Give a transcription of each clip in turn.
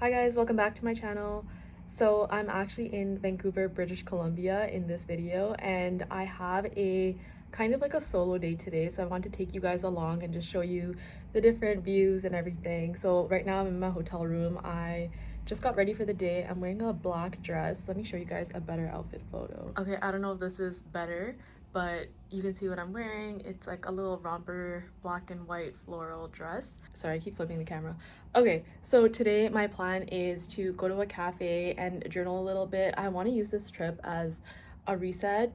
Hi guys, welcome back to my channel. So I'm actually in Vancouver, British Columbia in this video, and I have a kind of like a solo day today. So I want to take you guys along and just show you the different views and everything. So right now I'm in my hotel room. I just got ready for the day. I'm wearing a black dress. Let me show you guys a better outfit photo. Okay, I don't know if this is better, but you can see what I'm wearing. It's like a little romper black and white floral dress. Sorry, I keep flipping the camera. Okay, so today my plan is to go to a cafe and journal a little bit. I want to use this trip as a reset.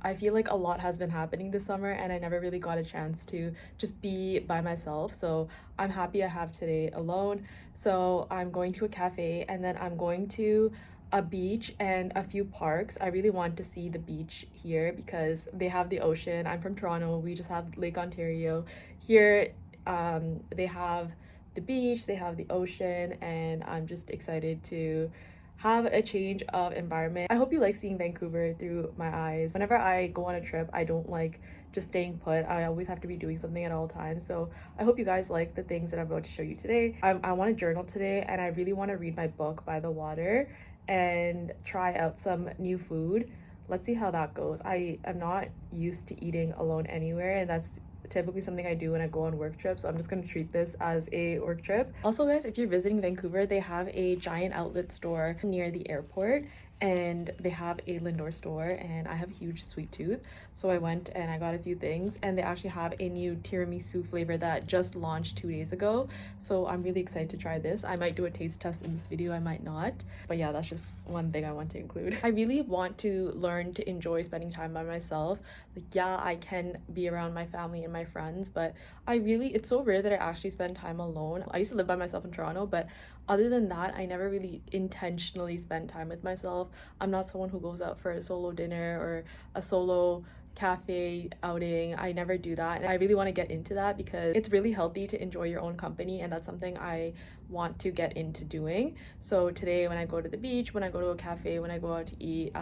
I feel like a lot has been happening this summer and I never really got a chance to just be by myself. So I'm happy I have today alone. So I'm going to a cafe and then I'm going to a beach and a few parks. I really want to see the beach here because they have the ocean. I'm from Toronto. We just have Lake Ontario. Here they have the beach, they have the ocean, and I'm just excited to have a change of environment. I hope you like seeing Vancouver through my eyes. Whenever I go on a trip, I don't like just staying put. I always have to be doing something at all times. So I hope you guys like the things that I'm about to show you today. I want to journal today and I really want to read my book by the water and try out some new food. Let's see how that goes. I am not used to eating alone anywhere, and that's typically something I do when I go on work trips, so I'm just gonna treat this as a work trip. Also guys, if you're visiting Vancouver, they have a giant outlet store near the airport and they have a Lindor store, and I have a huge sweet tooth, so I went and I got a few things, and they actually have a new tiramisu flavor that just launched 2 days ago, so I'm really excited to try this. I might do a taste test in this video, I might not, but yeah, that's just one thing I want to include. I really want to learn to enjoy spending time by myself. Like, yeah, I can be around my family and my friends, but it's so rare that I actually spend time alone. I used to live by myself in Toronto, but other than that, I never really intentionally spent time with myself. I'm not someone who goes out for a solo dinner or a solo cafe outing. I never do that, and I really want to get into that because it's really healthy to enjoy your own company, and that's something I want to get into doing. So today when I go to the beach, when I go to a cafe, when I go out to eat,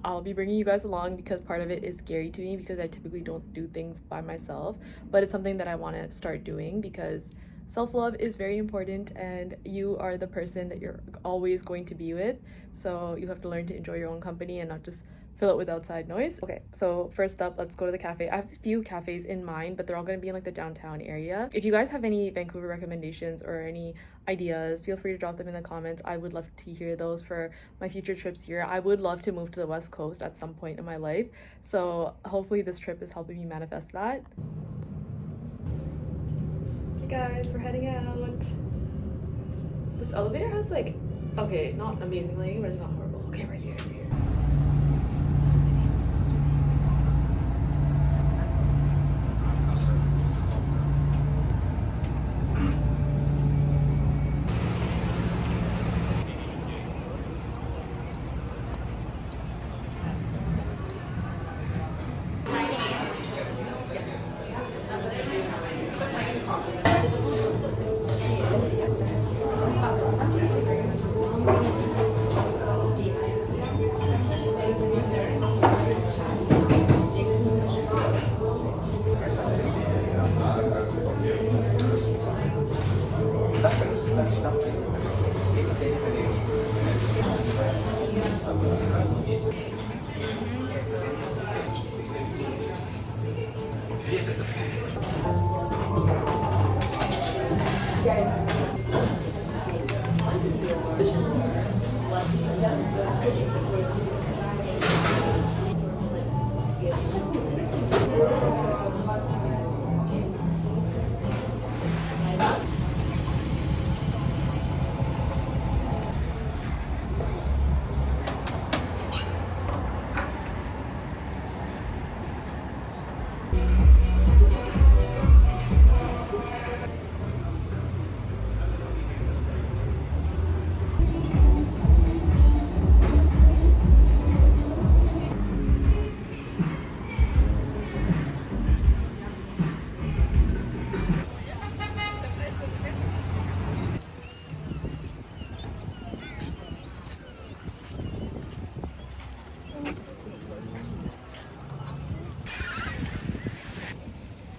I'll be bringing you guys along because part of it is scary to me because I typically don't do things by myself, but it's something that I want to start doing because self-love is very important and you are the person that you're always going to be with, so you have to learn to enjoy your own company and not just fill it with outside noise. Okay, so first up, let's go to the cafe. I have a few cafes in mind, but they're all going to be in like the downtown area. If you guys have any Vancouver recommendations or any ideas, feel free to drop them in the comments. I would love to hear those for my future trips here. I would love to move to the West Coast at some point in my life, so hopefully this trip is helping me manifest that. Okay guys, we're heading out. This elevator has like, okay, not amazing lighting, but it's not horrible. Okay, we're here.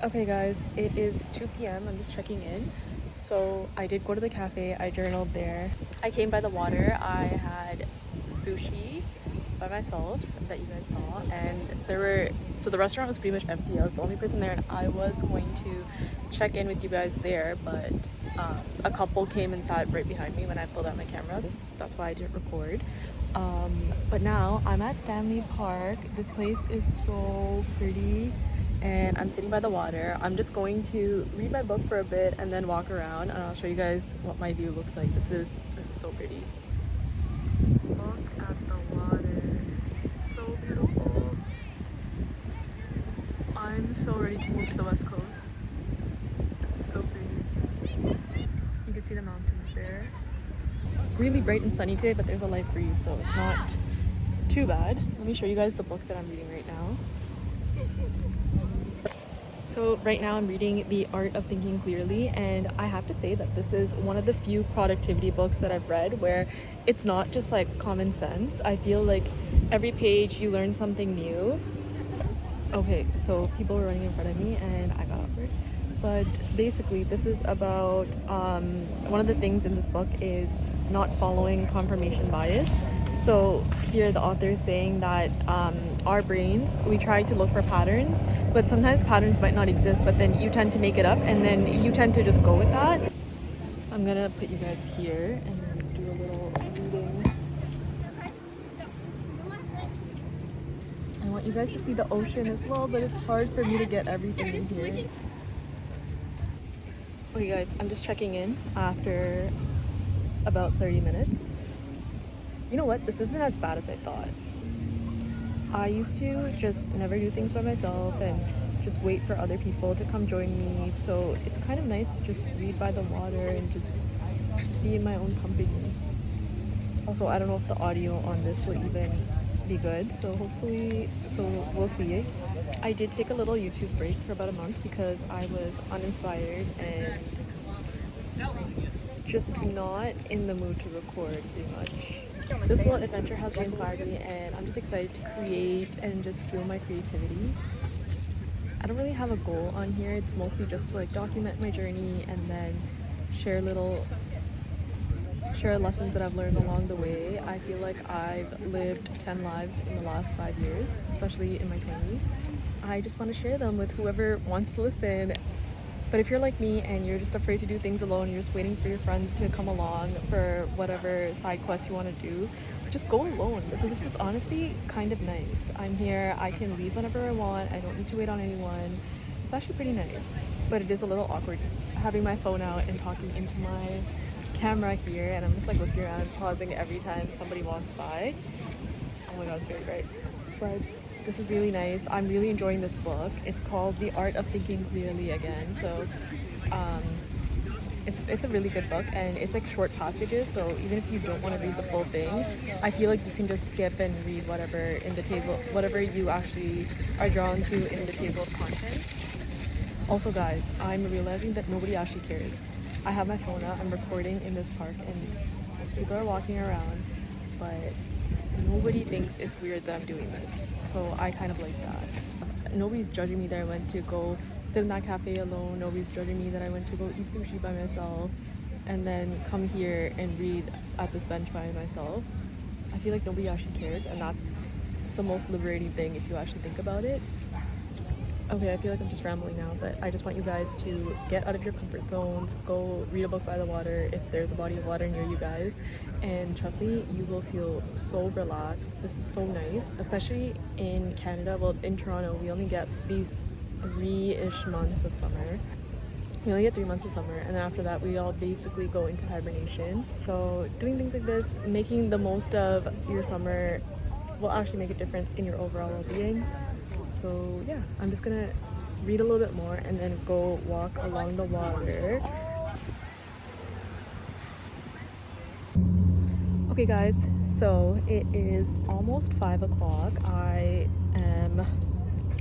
Okay guys, it is 2 p.m. I'm just checking in. So I did go to the cafe, I journaled there. I came by the water, I had sushi by myself that you guys saw, and so the restaurant was pretty much empty. I was the only person there, and I was going to check in with you guys there, but a couple came and sat right behind me when I pulled out my camera. That's why I didn't record. But now I'm at Stanley Park. This place is so pretty, and I'm sitting by the water. I'm just going to read my book for a bit and then walk around, and I'll show you guys what my view looks like. This is so pretty. Look at the water. It's so beautiful. I'm so ready to move to the west coast. This is so pretty. You can see the mountains there. It's really bright and sunny today, but there's a light breeze, so it's not too bad. Let me show you guys the book that I'm reading right now. So right now I'm reading The Art of Thinking Clearly, and I have to say that this is one of the few productivity books that I've read where it's not just like common sense. I feel like every page you learn something new. Okay, so people were running in front of me and I got awkward. But basically this is about, one of the things in this book is not following confirmation bias. So here the author is saying that our brains, we try to look for patterns, but sometimes patterns might not exist, but then you tend to make it up and then you tend to just go with that. I'm gonna put you guys here and then do a little reading. I want you guys to see the ocean as well, but it's hard for me to get everything in here. Okay guys, I'm just checking in after about 30 minutes. You know what? This isn't as bad as I thought. I used to just never do things by myself and just wait for other people to come join me. So it's kind of nice to just read by the water and just be in my own company. Also, I don't know if the audio on this will even be good. So we'll see. I did take a little YouTube break for about a month because I was uninspired and just not in the mood to record pretty much. This little adventure has re-inspired me, and I'm just excited to create and just feel my creativity. I don't really have a goal on here. It's mostly just to like document my journey and then share lessons that I've learned along the way. I feel like I've lived 10 lives in the last 5 years, especially in my 20s. I just want to share them with whoever wants to listen. But if you're like me and you're just afraid to do things alone, you're just waiting for your friends to come along for whatever side quest you want to do, just go alone. This is honestly kind of nice. I'm here, I can leave whenever I want, I don't need to wait on anyone. It's actually pretty nice. But it is a little awkward just having my phone out and talking into my camera here, and I'm just like looking around, pausing every time somebody walks by. Oh my god, it's very bright. But this is really nice. I'm really enjoying this book. It's called The Art of Thinking Clearly again. So it's a really good book, and it's like short passages, so even if you don't want to read the full thing, I feel like you can just skip and read whatever you actually are drawn to in the table of contents. Also guys, I'm realizing that nobody actually cares. I have my phone out, I'm recording in this park, and people are walking around, but nobody thinks it's weird that I'm doing this. So I kind of like that. Nobody's judging me that I went to go sit in that cafe alone. Nobody's judging me that I went to go eat sushi by myself and then come here and read at this bench by myself. I feel like nobody actually cares, and that's the most liberating thing if you actually think about it. Okay, I feel like I'm just rambling now, but I just want you guys to get out of your comfort zones, go read a book by the water if there's a body of water near you guys, and trust me, you will feel so relaxed. This is so nice, especially in Canada. Well, in Toronto, we only get these 3-ish months of summer. We only get 3 months of summer, and then after that we all basically go into hibernation. So doing things like this, making the most of your summer, will actually make a difference in your overall well-being. So yeah, I'm just gonna read a little bit more and then go walk along the water. Okay guys, so it is almost 5 o'clock.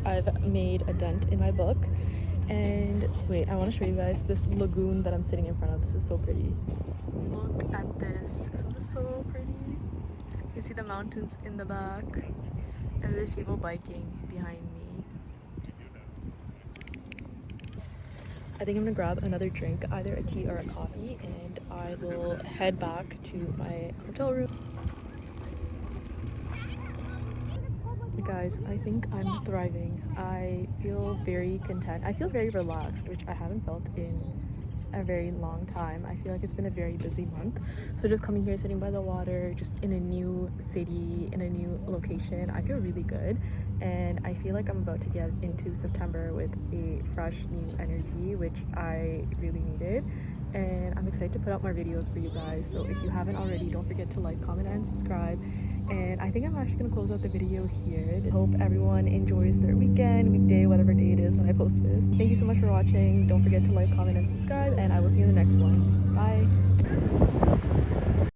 I've made a dent in my book, and wait, I want to show you guys this lagoon that I'm sitting in front of. This is so pretty. Look at this. Isn't this so pretty? You see the mountains in the back, and there's people biking behind me. I think I'm gonna grab another drink, either a tea or a coffee, and I will head back to my hotel room. Guys, I think I'm thriving. I feel very content. I feel very relaxed, which I haven't felt in a very long time. I feel like it's been a very busy month. So just coming here, sitting by the water, just in a new city, in a new location, I feel really good. And I feel like I'm about to get into September with a fresh new energy, which I really needed. And I'm excited to put out more videos for you guys. So if you haven't already, don't forget to like, comment, and subscribe. And I think I'm actually gonna close out the video here. I hope everyone enjoys their weekend, weekday, whatever day it is when I post this. Thank you so much for watching. Don't forget to like, comment, and subscribe, and I will see you in the next one. Bye.